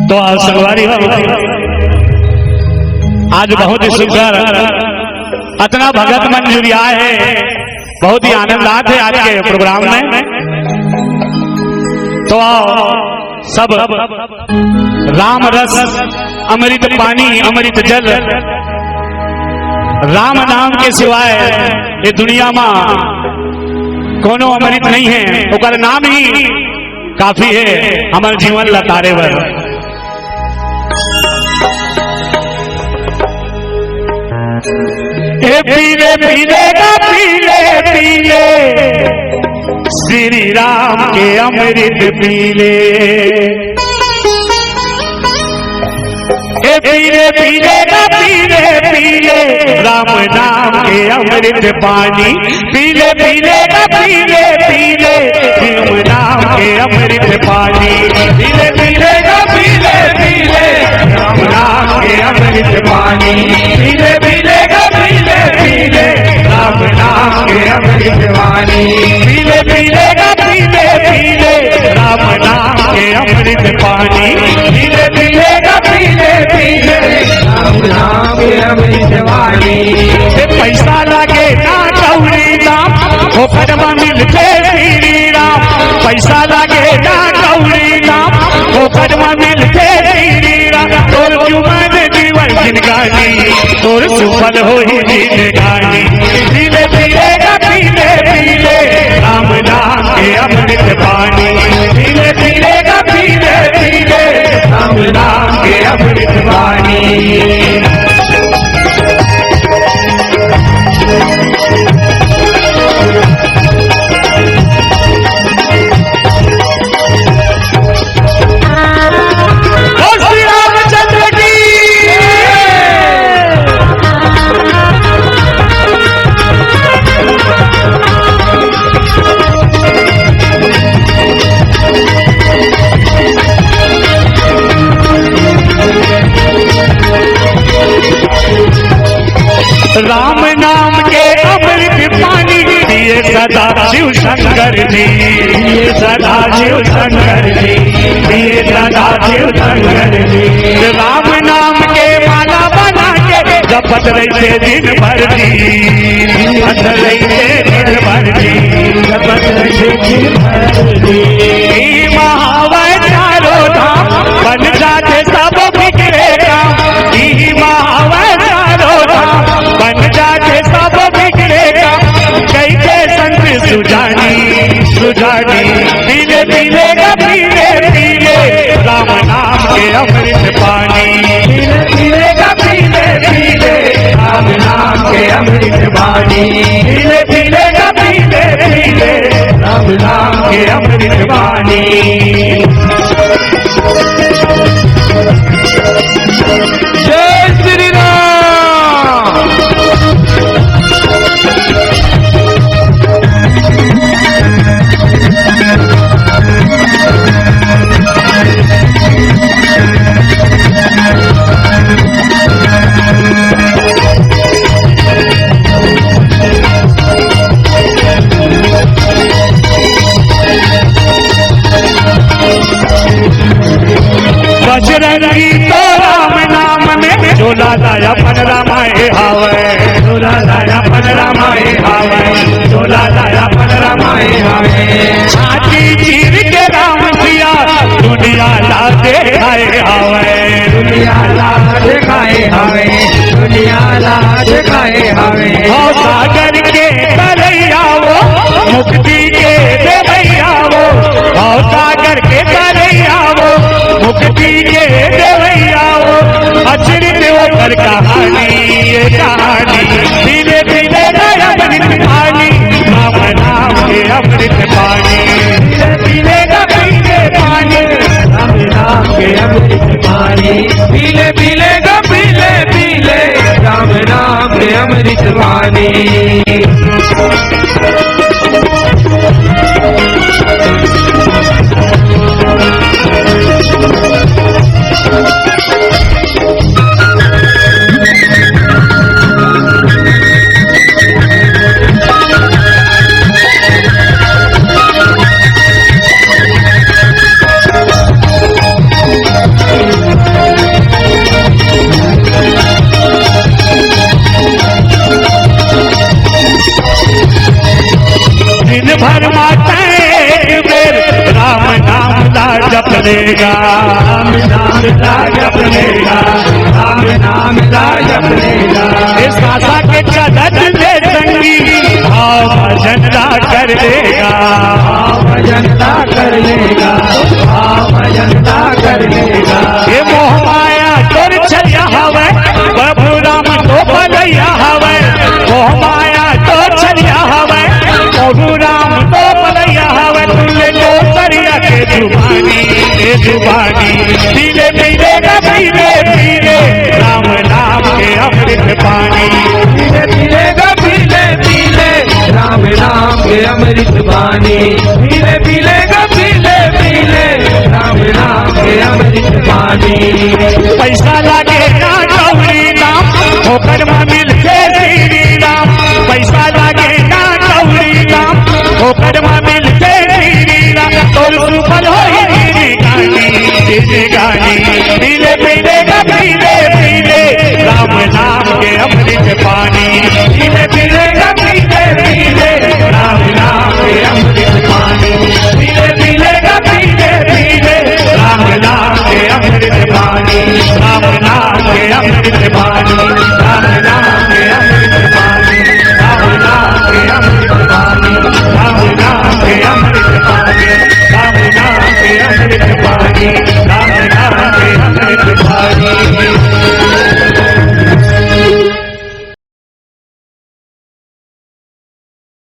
तो आज संगवारी आज बहुत ही सुंदर अतना भगत मंजूरी आए है, बहुत ही आनंदात है आज के प्रोग्राम में। तो सब राम रस अमृत पानी अमृत जल, राम नाम के सिवाय ये दुनिया में कोनो अमृत नहीं है, ओकर नाम ही काफी है हमारे जीवन लतारे भर। पीले पीले का पीले पीले श्री राम के अमृत पीले, पीले पीले का पीले पीले राम नाम के अमृत पानी, पीले पीले का पीले पीले राम नाम के अमृत पानी, पीले पीले का पीले पीले राम नाम के अमृत पानी, पीले पीले का पीले पीले राम नाम के अमृत पानी, पीले पीले का पीले पीले राम नाम के अमृत पानी, पीले पीले का पीले पीले राम नाम के अमृत पानी। पैसा लगे ना कौड़ी दाम हो कदमा मिलते श्री राम, पैसा लगे ना कौड़ी दाम हो कदमा मिलते श्री राम। तोर जुबान जीवन जिनगानी तोर सुफल हो ही जिनगानी, पीले पीले का पीले पीले राम नाम के अमृत पानी, पीले पीले का पीले पीले राम नाम के अमृत पानी। राम नाम के अमृत पानी दिए सदा शिव शंकर जी, दिए सदा शिव शंकर जी, दिए सदा शिव शंकर जी। राम नाम के माला बना के जपत रहे दिन भर जी, जपत रहे दिन भर जी, जपत रहे दिन भर जी। महावर चारों धाम बन जाते सब बिगड़े काम, महावर चारों धाम बन जाते सब बिगड़ेगा, कैसे संत सुजानी सुजानी, पीले पीले का पीले पीले राम नाम के अमृत पानी, पीले पीले का पीले पीले राम नाम के अमृत पानी, पीले पीले का पीले पीले राम नाम के अमृत पानी। जय श्री राम। बजरंगी तो राम नाम में झोला लाया पन रामाए हावे, झोला लाया पन रामाए हावे, झोला लाया पन रामाए हावे। छाती चीर के राम दिया दुनिया ला दिखाए हावे, दुनिया ला दिखाए हावे, दुनिया ला दिखाए हावे। हो सागर के तरैया वो मुक्ति के देवैया वो, हो सागर के तरैया वो मुक्ति के लेगा, राम नाम का जप लेगा, राम नाम का जप लेगा। इस आशा के कदर से संगी भाव भजनता कर लेगा, भाव भजनता कर लेगा, भाव भजनता कर लेगा। ये मोह माया तोर चलिया हवे, प्रभु राम तो बलैया हवे, मोह माया तो चलिया हवे, प्रभु राम तो बलैया हवे। तुले तो सरिया के जुबानी, के जुबानी पीले पीलेगा पीले पीले राम नाम के अमृत पानी, पीले पीलेगा पीले पीले राम नाम के अमृत पानी।